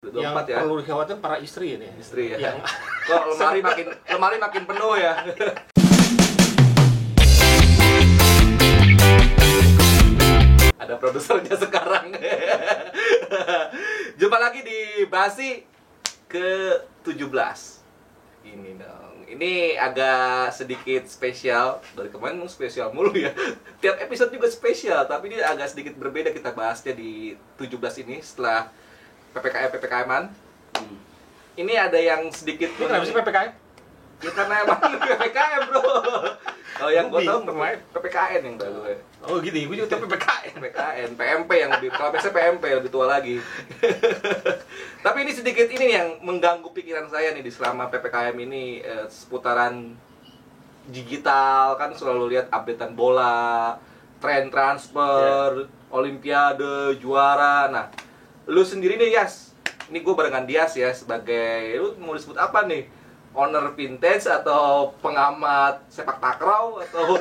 Yang 24 ya. perlu dikhawatirkan para istri ini. Istri ya. Yang Kok lemari makin penuh ya. Ada produsernya sekarang. Jumpa lagi di Basi ke-17. Ini dong. Ini agak sedikit spesial. Dari kemarin spesial mulu ya. Tiap episode juga spesial, tapi dia agak sedikit berbeda kita bahasnya di 17 ini setelah PPKM-PPKM-an. Ini ada yang sedikit. ini kenapa sih PPKM? Ya karena emang PPKM bro. Oh yang gue tahu PPKN yang baru ya. Oh gitu, gue juga tahu PPKM. PPKN, PMP yang lebih, kalau biasanya PMP lebih tua lagi. Tapi ini sedikit ini yang mengganggu pikiran saya nih di selama PPKM ini, seputaran digital kan selalu lihat updatean bola, tren transfer, olimpiade, juara. Nah, lu sendiri nih Yas, ini gue barengan Dias ya sebagai, lu mau disebut apa nih? Owner vintage atau pengamat sepak takraw atau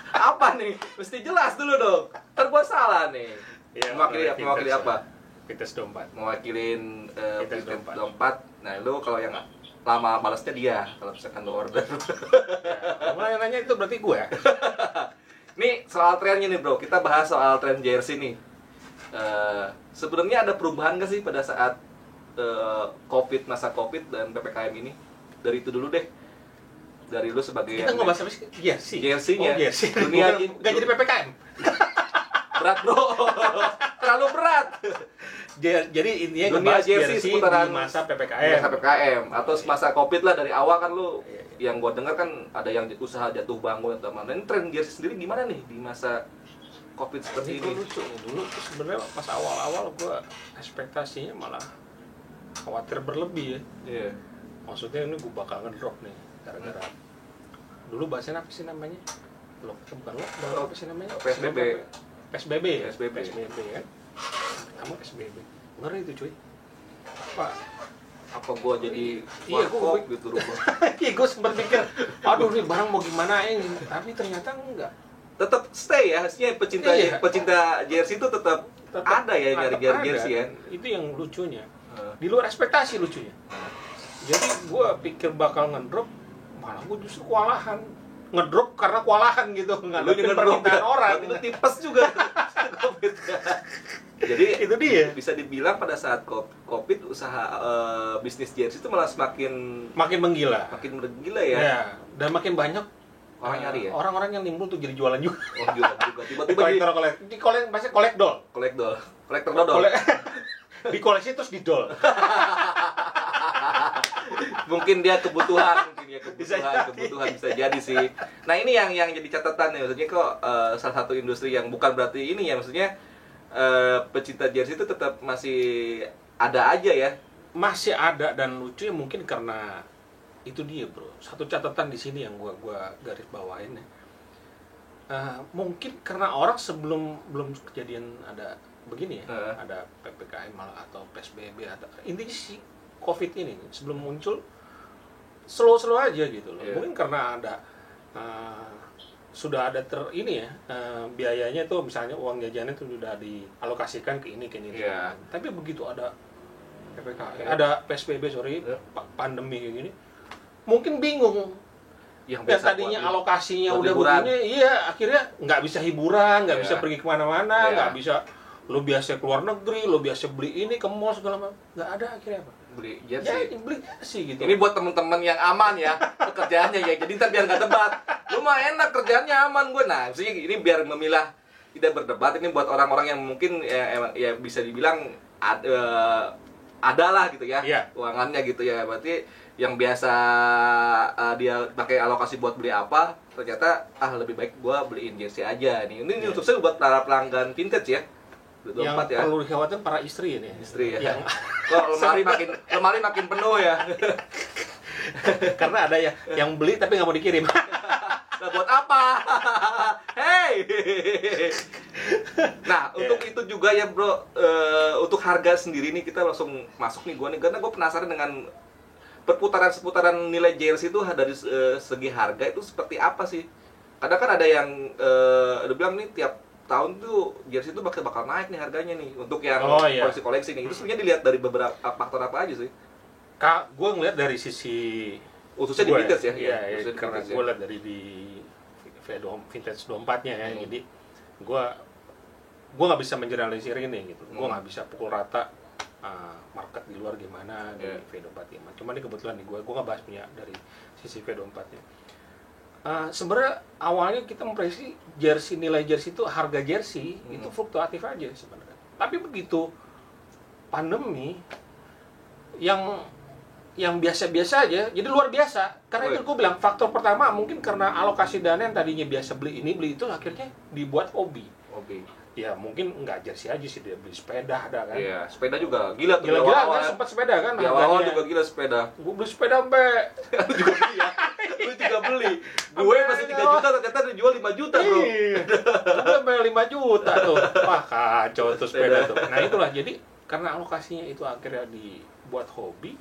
apa nih? Mesti jelas dulu dong. Ntar gue salah nih. Ya, mewakili apa? Vintage dompet. Mewakilin Vintage vintage dompet. dompet. Nah, lu kalau yang lama balasnya dia kalau misalkan lu order. Mulai nanya itu berarti gue ya? Nih soal trennya nih bro, kita bahas soal tren jersey nih. Sebenarnya ada perubahan nggak sih pada saat masa COVID dan PPKM ini? Dari itu dulu deh. Dari lu sebagai Kita nggak bahas apa sih? Jersey. Jersey-nya. Oh, jersey. Dunia Nggak jadi PPKM. berat bro. Terlalu berat. Jadi intinya Dunia ngebahas jersey jersey seputaran di masa PPKM. Masa PPKM atau masa COVID lah, dari awal kan lu yang gua dengar kan ada yang usaha jatuh bangun atau mana. Ini tren jersey sendiri gimana nih di masa COVID seperti Ini ini? lucu nih, dulu tuh sebenarnya pas awal-awal gue ekspektasinya malah khawatir berlebih ya. Iya. Maksudnya ini gue bakal ngedrop nih gara-gara dulu bahasanya apa sih namanya? Bukan lockdown, apa sih namanya? PSBB. PSBB ya? PSBB. PSBB kan? Kamu PSBB. Ngeri itu cuy. Apa gua jadi Iya, warkop gitu rumah. Iya, gue sempat mikir, aduh nih barang mau gimana ini, tapi ternyata enggak. Tetap stay ya, harusnya pecinta jersey itu tetap ada ya nyari jersey ya. Itu yang lucunya. Di luar ekspektasi lucunya. Jadi gue pikir bakal ngedrop, malah gue justru kewalahan. Ngedrop karena kewalahan gitu, ngadepin permintaan orang. Itu tipes juga. Jadi itu dia. Bisa dibilang pada saat COVID usaha bisnis jersey itu malah makin menggila. Makin menggila ya. Ya, dan makin banyak orang nyari ya. Orang-orang yang nimbul tuh jadi jualan juga. Oh, jualan juga. Tiba-tiba kolektor dodol. Di koleksi terus didol. Mungkin dia kebutuhan bisa jadi sih. Nah, ini yang jadi catatan ya, maksudnya kok salah satu industri yang bukan berarti ini ya, maksudnya pecinta jersey itu tetap masih ada aja ya. Masih ada, dan lucunya mungkin karena itu dia bro. Satu catatan di sini yang gua garis bawain ya. Mungkin karena orang belum kejadian ada begini ya, ada PPKM malah atau PSBB atau intinya si COVID ini sebelum muncul slow aja gitu loh. Mungkin karena ada sudah ada biayanya tuh, misalnya uang jajannya tuh sudah dialokasikan ke ini. Tapi begitu ada PPKM, ada PSBB pandemi kayak gini, mungkin bingung. Yang tadinya alokasinya udah begini, akhirnya nggak bisa hiburan, nggak bisa pergi kemana-mana, nggak bisa. Lo biasa keluar negeri, lo biasa beli ini ke mall segala macam, nggak ada akhirnya apa? Beli jersey. Ya, beli jersey gitu. Ini buat temen-temen yang aman ya pekerjaannya ya. Jadi ntar biar nggak debat. Lu mah enak kerjaannya aman gue. Nah, maksudnya ini biar memilah tidak berdebat. Ini buat orang-orang yang mungkin ya bisa dibilang ada lah gitu ya. Uangannya gitu ya. Berarti yang biasa dia pakai alokasi buat beli apa, ternyata lebih baik gue beliin jersey aja nih. Ini untuk saya buat para pelanggan vintage ya. Yang perlu dikhawatirkan para istri ini. Istri ya. Kok lemari makin penuh ya. Karena ada yang beli tapi nggak mau dikirim. Nah, buat apa? Hey. Nah, untuk itu juga ya bro, untuk harga sendiri nih kita langsung masuk nih karena gue penasaran dengan seputaran nilai jersey itu dari segi harga itu seperti apa sih? Kadang kan ada yang udah bilang nih tiap tahun tuh jersey itu bakal naik nih harganya nih untuk yang koleksi-koleksi nih. Itu sebenarnya dilihat dari beberapa faktor apa aja sih? Gue ngeliat dari sisi khususnya di vintage ya. Iya, karena gue lihat dari di vintage 24-nya ya. Jadi gue nggak bisa mengeneralisir ini gitu. Gue nggak bisa pukul rata market di luar gimana di V24. Cuma ini kebetulan nih gue nggak bahas punya dari sisi V24-nya. Sebenarnya awalnya kita memprediksi nilai jersey itu harga jersey itu fluktuatif aja sebenarnya. Tapi begitu pandemi yang biasa-biasa aja, jadi luar biasa. Karena itu gue bilang faktor pertama mungkin karena alokasi dana yang tadinya biasa beli ini beli itu akhirnya dibuat hobi. Ya mungkin nggak jersey aja sih, dia beli sepeda ada kan. Iya, sepeda juga gila tuh. Gila kan sempat sepeda kan. Di awal juga gila sepeda. Gue beli sepeda sampai lu juga beli ya. Lu juga beli. Gue masih 3 juta ternyata dijual 5 juta, Bro. Gue sampai 5 juta tuh. Wah, kacau tuh sepeda tuh. Nah, itulah jadi karena alokasinya itu akhirnya dibuat hobi.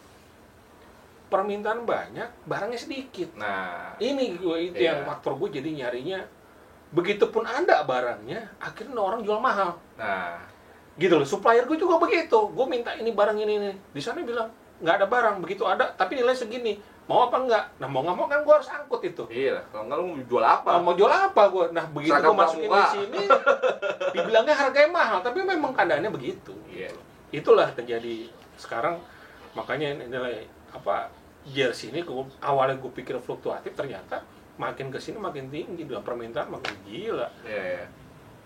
Permintaan banyak, barangnya sedikit. Nah, ini itu yang faktor gue jadi nyarinya. Begitupun ada barangnya, akhirnya orang jual mahal. Nah, gitu loh. Supplier gue juga begitu. Gue minta ini barang ini. Di sana bilang nggak ada barang. Begitu ada, tapi nilai segini. Mau apa enggak? Nah, mau nggak mau kan gue harus angkut itu. Iya, kalau nggak lu mau jual apa? Mau jual apa gue? Nah, begitu gue masukin di sini, dibilangnya harganya mahal, tapi memang keadaannya begitu. Iya. Itulah terjadi sekarang. Makanya nilai jersey ini awalnya gue pikir fluktuatif, ternyata makin kesini makin tinggi, dalam permintaan makin gila. Iya.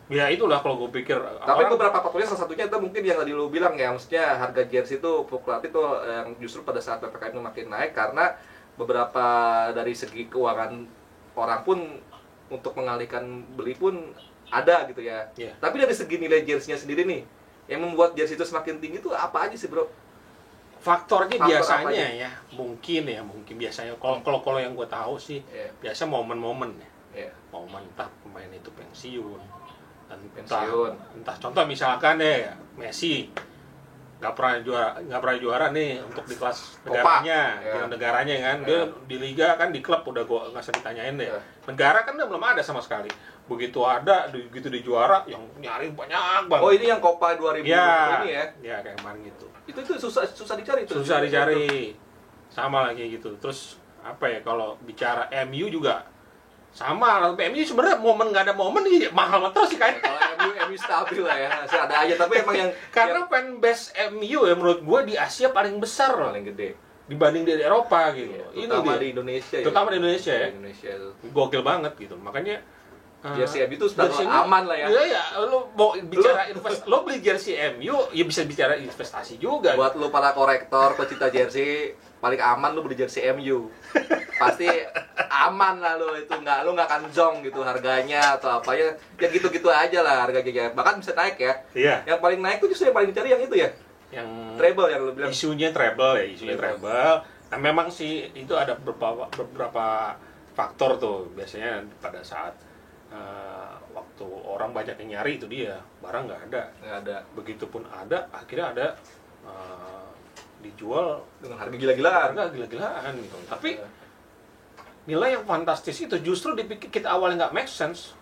Ya itulah kalau gue pikir. Tapi beberapa faktornya salah satunya itu mungkin yang tadi lu bilang ya, maksudnya harga jersey itu fluktuatif itu yang justru pada saat PPKM itu makin naik karena beberapa dari segi keuangan orang pun untuk mengalihkan beli pun ada gitu ya. Yeah. Tapi dari segi nilai jersey-nya sendiri nih, yang membuat jersey itu semakin tinggi itu apa aja sih, Bro? Faktor biasanya ya, mungkin biasanya kalau yang gue tahu sih, biasa momen-momen ya. Momen entah pemain itu pensiun, entah contoh misalkan Messi nggak pernah juara nih untuk di kelas negaranya kan, dia di liga kan, di klub udah gue nggak usah ditanyain deh. Negara kan belum ada sama sekali. Begitu ada, begitu di juara yang nyari banyak banget. Oh, ini yang Copa 2020 ini ya? Ya kayak kemarin gitu. Itu susah dicari tuh. Susah dicari. Sama lagi gitu. Terus kalau bicara MU juga sama. MU sebenarnya momen nggak ada momen mahal terus sih kayaknya. Kalau MU stabil lah ya, masih ada aja. Tapi emang yang karena fanbase MU ya menurut gua di Asia paling besar, paling gede dibanding di Eropa gitu. Terutama di Indonesia. Terutama di Indonesia ya. Indonesia itu gokil banget gitu. Makanya jersey MU itu sudah aman lah ya. Iya, lo mau bicara lo beli jersey MU, ya bisa bicara investasi juga. Buat lo para korektor pecinta jersey, paling aman lo beli jersey MU. Pasti aman lah lo itu, lo nggak akan zong gitu harganya atau apa ya gitu-gitu aja lah harganya. Bahkan bisa naik ya. Iya. Yang paling naik tuh justru yang paling dicari yang itu ya. Yang treble yang lo bilang. Isunya treble. Nah, memang sih itu ada beberapa faktor tuh biasanya pada saat waktu orang banyak yang nyari itu dia barang nggak ada. Begitupun ada, akhirnya ada dijual dengan harga gila-gilaan gitu. Tapi nilai yang fantastis itu justru dipikir kita awalnya nggak make sense.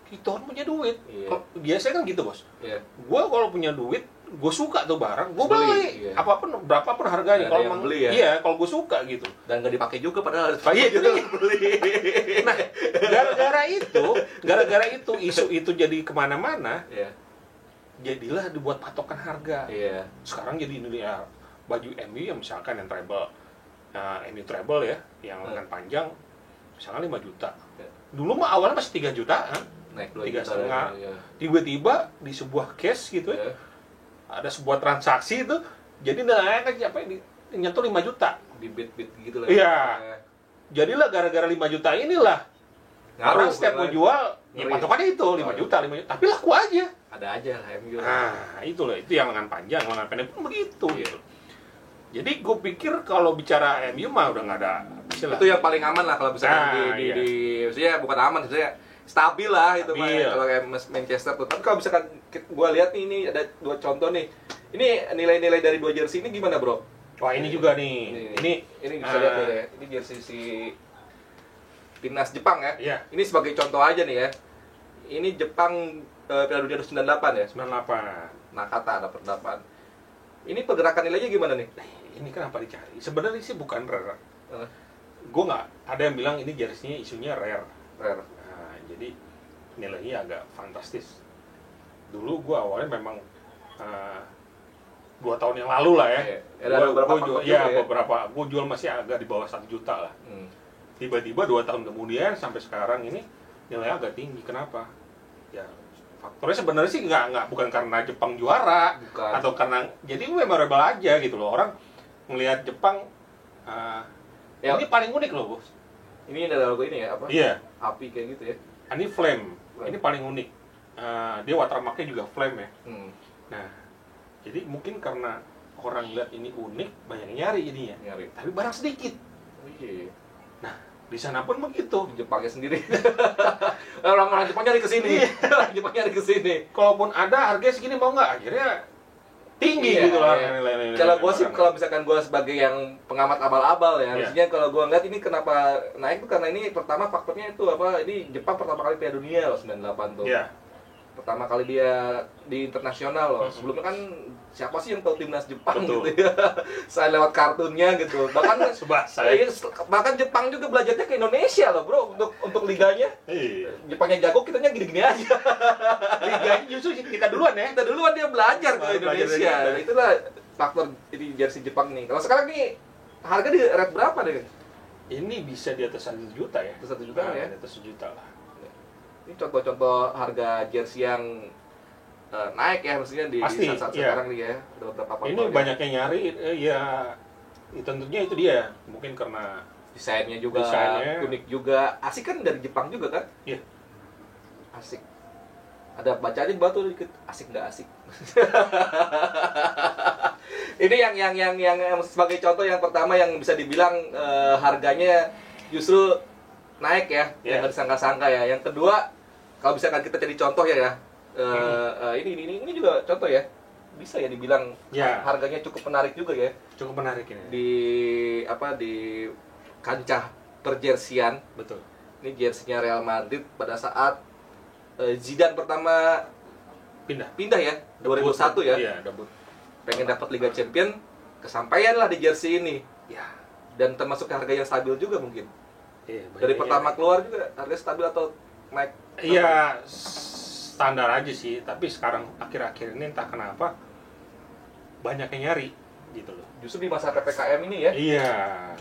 Kita orang punya duit. Biasanya kan gitu, Bos. Gua kalau punya duit, gue suka tuh barang, gue beli. Apapun, berapapun harganya. Kalau emang beli ya. Iya, kalau gue suka gitu. Dan nggak dipakai juga padahal itu beli. Nah, gara-gara itu isu itu jadi kemana-mana. Jadilah dibuat patokan harga. Sekarang jadi ini ya, baju MU yang misalkan yang treble, MU treble ya, yang lengan panjang, misalkan 5 juta. Dulu mah awalnya masih 3 jutaan. Naik 3,5. Tiba-tiba di sebuah case gitu ya. Ada sebuah transaksi itu jadi nilainya kan nyentuh 5 juta di bit gitu lah. Iya. Jadilah gara-gara 5 juta inilah orang setiap mau jual ya patokannya itu 5 juta. Tapi laku aja. Ada aja lah MU. Nah, itulah itu yang lengan panjang, lengan pendek pun begitu gitu. Jadi gue pikir kalau bicara MU mah udah nggak ada istilah. Itu yang paling aman lah kalau misalkan maksudnya bukan aman, maksudnya stabil lah itu mah kalau kayak Manchester tuh. Tapi kalau misalkan gua lihat nih, ini ada 2 contoh nih. Ini nilai-nilai dari 2 jersey ini gimana, Bro? Wah, ini juga nih. Ini bisa lihat ya. Ini jersey si timnas Jepang ya. Iya. Ini sebagai contoh aja nih ya. ini Jepang Piala Dunia 98 ya? 98. Nakata dapat 8. Ini pergerakan nilainya gimana nih? Ini kenapa dicari? Sebenarnya sih bukan rare. Uh, Gue nggak ada yang bilang ini jersey-nya isunya rare. Rare. Nah, jadi nilainya agak fantastis. Dulu gue awalnya memang 2 tahun yang lalu lah ya. Ada beberapa jual, beberapa. Gue jual masih agak di bawah 1 juta lah. Tiba-tiba 2 tahun kemudian sampai sekarang ini nilainya agak tinggi. Kenapa? Ya faktornya sebenarnya sih bukan karena Jepang juara, bukan. atau karena jadi memorable aja gitu loh. Orang ngelihat Jepang ini paling unik loh, Bos. Ini ada logo ini ya, apa? Iya. Api kayak gitu ya. Ini flame. Ini paling unik. Dia watermarknya juga flame ya. Nah, jadi mungkin karena orang lihat ini unik, banyak yang nyari jadinya. Tapi barang sedikit. Nah, di sana pun begitu. Di Jepangnya sendiri. Orang-orang Jepang nyari ke sini. Jepang nyari ke sini. Kalaupun ada harganya segini mau nggak? Akhirnya tinggi gitu lah. Kalau gue sih, kalau misalkan gue sebagai yang pengamat abal-abal ya, maksudnya kalau gue ngeliat ini kenapa naik tuh karena ini pertama faktornya itu apa? Ini Jepang pertama kali Piala Dunia loh 98 tuh. Pertama kali dia di internasional loh. Sebelumnya kan siapa sih yang tahu timnas Jepang gitu ya? Saya lewat kartunnya gitu. Bahkan Jepang juga belajarnya ke Indonesia loh, bro, untuk liganya. Jepangnya jago, kitanya gini-gini aja. Liganya justru kita duluan ya. Kita duluan dia belajar ke Indonesia. Itulah faktor ini jersey Jepang nih. Kalau sekarang nih harga di rate berapa deh? Ini bisa di atas 1 juta ya. Di atas 1 juta ya? Di atas 1 juta lah. Ini contoh-contoh harga jersey yang naik ya, maksudnya di saat sekarang nih ya. Ada beberapa faktor. Ini banyak yang nyari, tentunya itu dia. Mungkin karena desainnya juga unik juga. Asik kan dari Jepang juga kan? Iya. Asik. Ada bacanya batu dikit, asik nggak asik. Ini yang sebagai contoh yang pertama yang bisa dibilang harganya justru naik ya, yang nggak disangka-sangka ya. Yang kedua, kalau misalkan kita jadi contoh ya, ini juga contoh ya, bisa ya dibilang harganya cukup menarik juga ya. Cukup menarik ini. Di kancah perjersian. Betul. Ini jersinya Real Madrid pada saat Zidane pertama pindah ya, 2001 ya. Iya, debut. Pengen dapat Liga Champion, kesampaian lah di jersey ini. Ya. Dan termasuk harga yang stabil juga mungkin. Dari pertama keluar juga harga stabil atau naik? Iya, standar aja sih. Tapi sekarang akhir-akhir ini entah kenapa banyak yang nyari gitu loh. Justru di masa PPKM ini ya. Iya.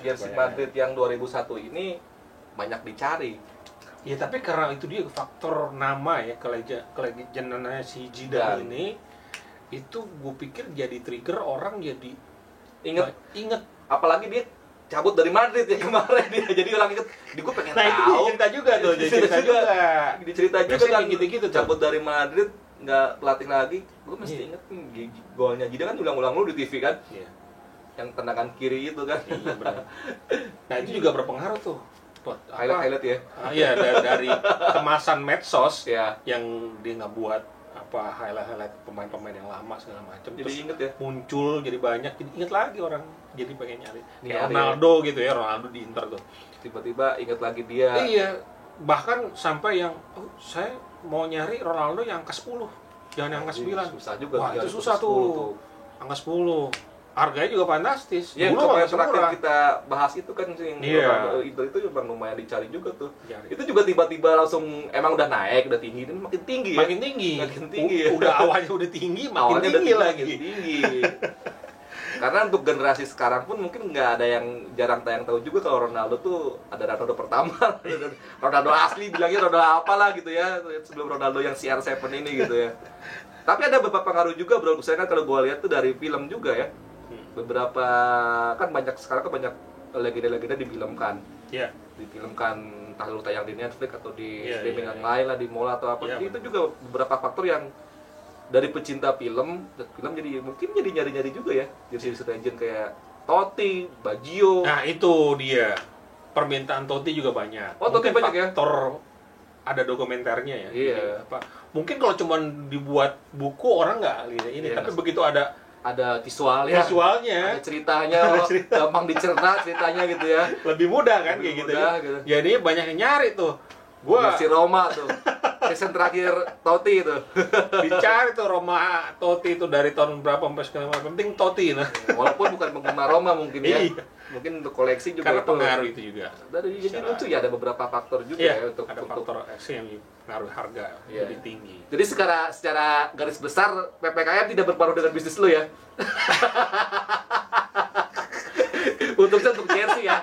Jersey Madrid yang 2001 ini banyak dicari. Ya tapi karena itu dia faktor nama ya, kelejendannya si Zidane ini, itu gue pikir jadi trigger orang jadi inget. Apalagi dia cabut dari Madrid ya kemarin dia, jadi orang inget. Gue pengen tahu. Itu cerita juga tuh, cerita juga. Dicerita juga kan gitu-gitu. Cabut dari Madrid, nggak pelatih lagi. Gue mesti inget golnya Zidane kan ulang-ulang lu di TV kan. Iya. Yang tendangan kiri itu kan. Iya benar. Nah itu juga berpengaruh tuh. Highlight ya. Iya, dari kemasan medsos ya, yang dia nggak buat highlight pemain-pemain yang lama segala macam. Jadi inget ya. Muncul jadi banyak, jadi inget lagi orang. Jadi pengen nyari. Kayak Ronaldo gitu ya, Ronaldo di Inter tuh. Tiba-tiba inget lagi dia. Iya, bahkan sampai yang saya mau nyari Ronaldo yang angka 10, jangan yang angka 9. Susah juga. Wah, itu susah tuh. Angka 10. Harganya juga fantastis. Ya, kemarin terakhir kita bahas itu kan yang itu juga lumayan dicari juga tuh. Itu juga tiba-tiba langsung emang udah naik, udah tinggi, dan makin tinggi ya. Makin tinggi ya. Udah awalnya udah tinggi, makin tinggi lagi. Karena untuk generasi sekarang pun mungkin nggak ada yang jarang tayang tahu juga kalau Ronaldo tuh ada Ronaldo pertama, Ronaldo asli bilangnya Ronaldo apalah gitu ya, sebelum Ronaldo yang CR7 ini gitu ya. Tapi ada beberapa pengaruh juga bro, saya kan kalau gue lihat tuh dari film juga ya. Beberapa kan sekarang banyak legenda-legenda difilmkan. Iya. Difilmkan entah lu tayang di Netflix atau di streaming yang lain lah, di mall atau apa. Jadi itu juga beberapa faktor yang dari pecinta film jadi mungkin jadi nyari-nyari juga ya. Jersey legend kayak Totti, Baggio. Nah, itu dia. Permintaan Totti juga banyak. Oh, Totti banyak ya. Faktor ada dokumenternya ya. Iya. Mungkin kalau cuma dibuat buku orang nggak lihat ini, tapi begitu ada visualnya, ada ceritanya, gampang dicerna ceritanya gitu ya. Lebih mudah kan kayak gitu ya. Jadi banyak yang nyari tuh. Jersey Roma tuh. season terakhir Totti itu. Dicari tuh Roma Totti itu dari tahun berapa sampai sekarang, penting Totti nah. Walaupun bukan penggemar Roma mungkin ya. Iya. Mungkin untuk koleksi juga Karena itu pengaruh itu juga. jadi lucu ya, ada beberapa faktor juga Iya, ya untuk ada faktor X yang pengaruh harga lebih tinggi. Jadi secara garis besar PPKM tidak berpengaruh dengan bisnis lu ya. Untuk jersey ya.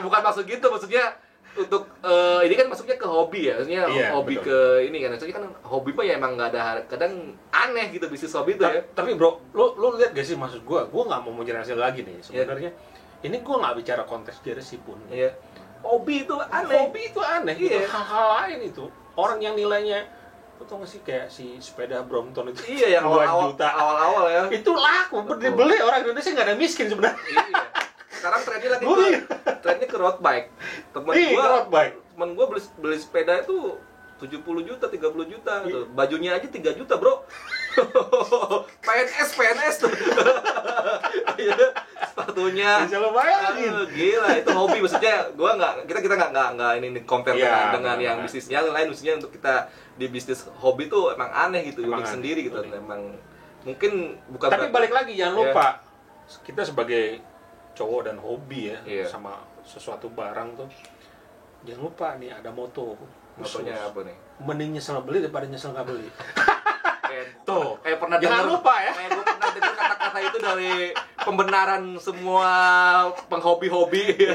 Bukan maksud gitu, maksudnya untuk ini kan masuknya ke hobi ya, maksudnya hobi betul. Ke ini kan, maksudnya kan hobi mah ya emang nggak ada, kadang aneh gitu bisnis hobi itu ya. Tapi bro, lu lihat gak sih maksud gua nggak mau menjelaskan lagi nih sebenarnya. Ini gua nggak bicara kontes jersey pun. Iya. Hobi itu aneh. Hobi itu aneh. Iya. Itu hal-hal lain itu. Orang yang nilainya, lu tau gak sih kayak si sepeda Brompton itu? Iya, yang awal-awal ya. Itu laku, dibeli orang Indonesia nggak ada miskin sebenarnya. Iya. Sekarang trennya lagi trennya ke road bike. Temen gua beli sepeda itu 70 juta, 30 juta tuh. Bajunya aja 3 juta, Bro. PNS tuh. Sepatunya. Bisa lo bayangin. Gila, itu hobi maksudnya. Kita nggak ini compare dengan yang bisnis yang lain, maksudnya untuk kita di bisnis hobi tuh emang aneh gitu, unik sendiri gitu. Emang mungkin bukan. Tapi balik lagi jangan lupa kita sebagai cowok dan hobi ya sama sesuatu barang tuh, jangan lupa nih ada motonya apa nih? Mending nyesel beli daripada nyesel nggak beli. Tuh, pernah jangan lupa ya. Gue pernah dengar kata-kata itu dari pembenaran semua penghobi-hobi.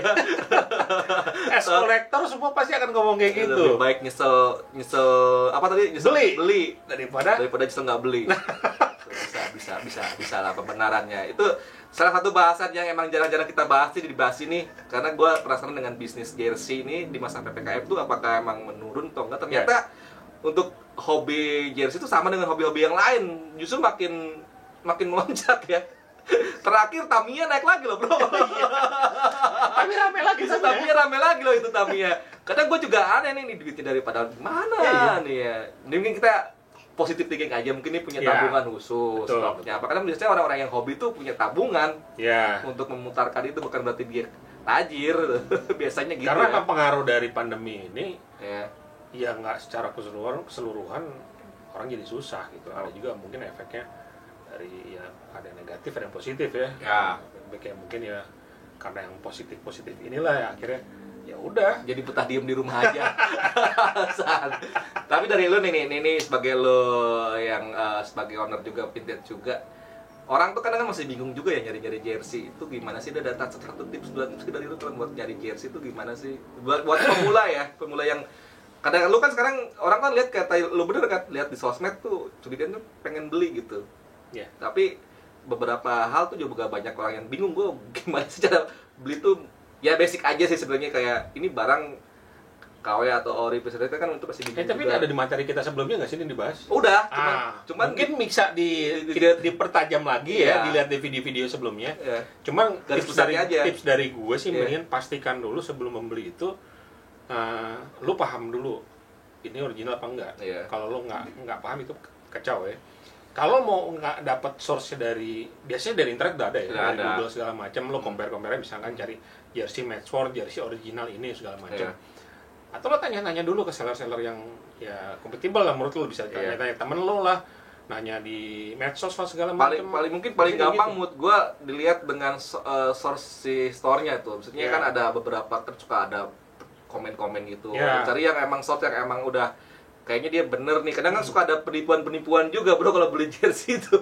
Es kolektor semua pasti akan ngomong kayak gitu. Lebih baik nyesel apa tadi? Nyesel beli daripada nyesel nggak beli. Bisa lah pembenarannya. Itu salah satu bahasan yang emang jarang-jarang kita bahas sih, dibahas ini karena gue penasaran dengan bisnis jersey ini di masa PPKM tuh apakah emang menurun atau enggak. Ternyata untuk hobi jersey itu sama dengan hobi-hobi yang lain, justru makin melonjak ya. Terakhir Tamiya naik lagi loh, Bro. Tapi rame lagi sama Tamiya rame lagi loh itu Tamiya. Kadang gue juga aneh nih duitnya daripada mana nih ya. Mungkin kita positif thinking aja, mungkin ini punya tabungan khusus. Punya apa? Karena biasanya orang-orang yang hobi tuh punya tabungan untuk memutarkan itu, bukan berarti dia tajir. Biasanya gitu. Karena pengaruh dari pandemi ini ya nggak secara keseluruhan orang jadi susah gitu. Ada juga mungkin efeknya dari ada yang negatif ada yang positif ya. Kayak mungkin ya karena yang positif inilah ya akhirnya ya udah jadi betah diem di rumah aja. Tapi dari lu nih sebagai lu yang sebagai owner juga vintage juga, orang tuh kadang masih bingung juga ya nyari jersey itu gimana sih. Ada satu tips dari lu kalau buat nyari jersey itu gimana sih buat pemula yang kadang lu kan sekarang orang kan lihat kata lu bener kan, lihat di sosmed tuh cudikan tuh pengen beli gitu. Tapi beberapa hal tuh juga banyak orang yang bingung, gue gimana sih cara beli tuh. Ya basic aja sih sebenarnya, kayak ini barang KW atau ori itu kan untuk pasti bingung. Tapi ini ada di materi kita sebelumnya nggak sih ini dibahas? Udah, cuman mungkin bisa dipertajam lagi ya, dilihat di video-video sebelumnya. Cuman tips dari gue sih mendingan pastikan dulu sebelum membeli itu lu paham dulu ini original apa enggak. Kalau lu nggak paham itu kacau ya. Kalau mau nggak dapat source-nya biasanya dari internet udah ada ya, dari Google segala macam, lo compare misalkan cari jersey Matchford, jersey original ini segala macam. Atau lo tanya-tanya dulu ke seller-seller yang ya kompatibel lah menurut lo, bisa tanya-tanya temen lo lah, nanya di medsos lah segala macam. Paling gampang mood gue dilihat dengan source si store-nya tuh. Maksudnya kan ada beberapa kan suka ada komen-komen gitu. Cari yang emang source yang emang udah kayaknya dia bener nih. Kadang kan suka ada penipuan juga, Bro, kalau beli jersey itu.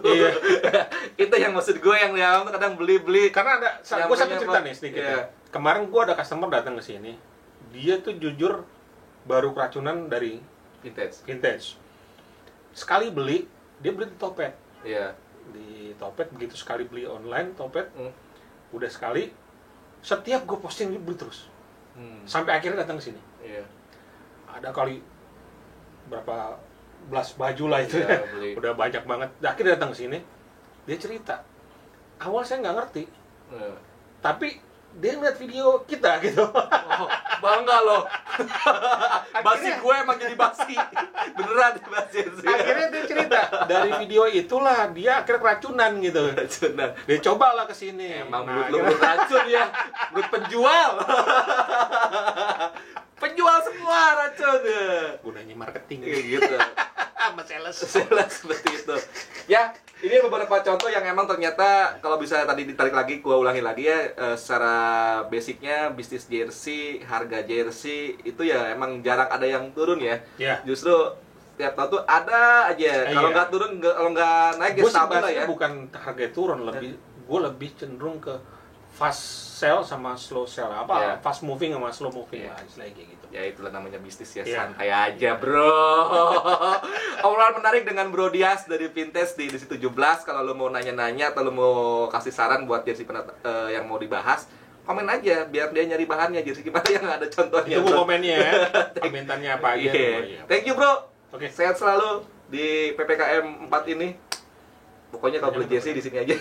Itu yang maksud gue yang kadang beli karena ada gue satu cerita nih sedikit ya. Kemarin gue ada customer datang ke sini, dia tuh jujur baru keracunan dari vintage. Sekali beli, dia beli di Topet. Di Topet, begitu sekali beli online Topet, udah sekali, setiap gue posting dia beli terus. Sampai akhirnya datang ke sini. Ada kali berapa belas baju lah itu udah banyak banget. Akhirnya datang ke sini, dia cerita, awal saya nggak ngerti, tapi dia ngeliat video kita gitu. Bangga loh. Basi gue emang jadi basi. Beneran basi. Akhirnya dia cerita, dari video itulah dia akhirnya keracunan gitu. Dia cobalah ke sini. Emang mulut lu racun ya. Mulut penjual. Penjual semua Wah, racun ya. Gunanya marketing. Gitu. Sama sales. Sales seperti itu. Ya, ini beberapa contoh yang emang ternyata kalau bisa tadi ditarik lagi, gua ulangi lagi ya, secara basicnya bisnis jersey, harga jersey itu ya emang jarang ada yang turun ya. Ya. Justru tiap tahun tuh ada aja. Kalau nggak turun, kalau nggak naik ya stabil lah ya. Bukan harga turun, gue lebih cenderung ke fast sell sama slow sell, fast moving sama slow moving lah, istilahnya kayak gitu. Ya itulah namanya bisnis ya, santai aja bro. Obrolan menarik dengan Bro Dias dari Vintage di Edisi 17. Kalau lo mau nanya-nanya atau lo mau kasih saran buat jersey yang mau dibahas, komen aja biar dia nyari bahannya, jersey gimana yang ada contohnya. Tunggu komennya ya, komentarnya apa aja. Thank you bro. Oke. Sehat selalu di PPKM 4 ini. Pokoknya kalau beli jersey di sini aja.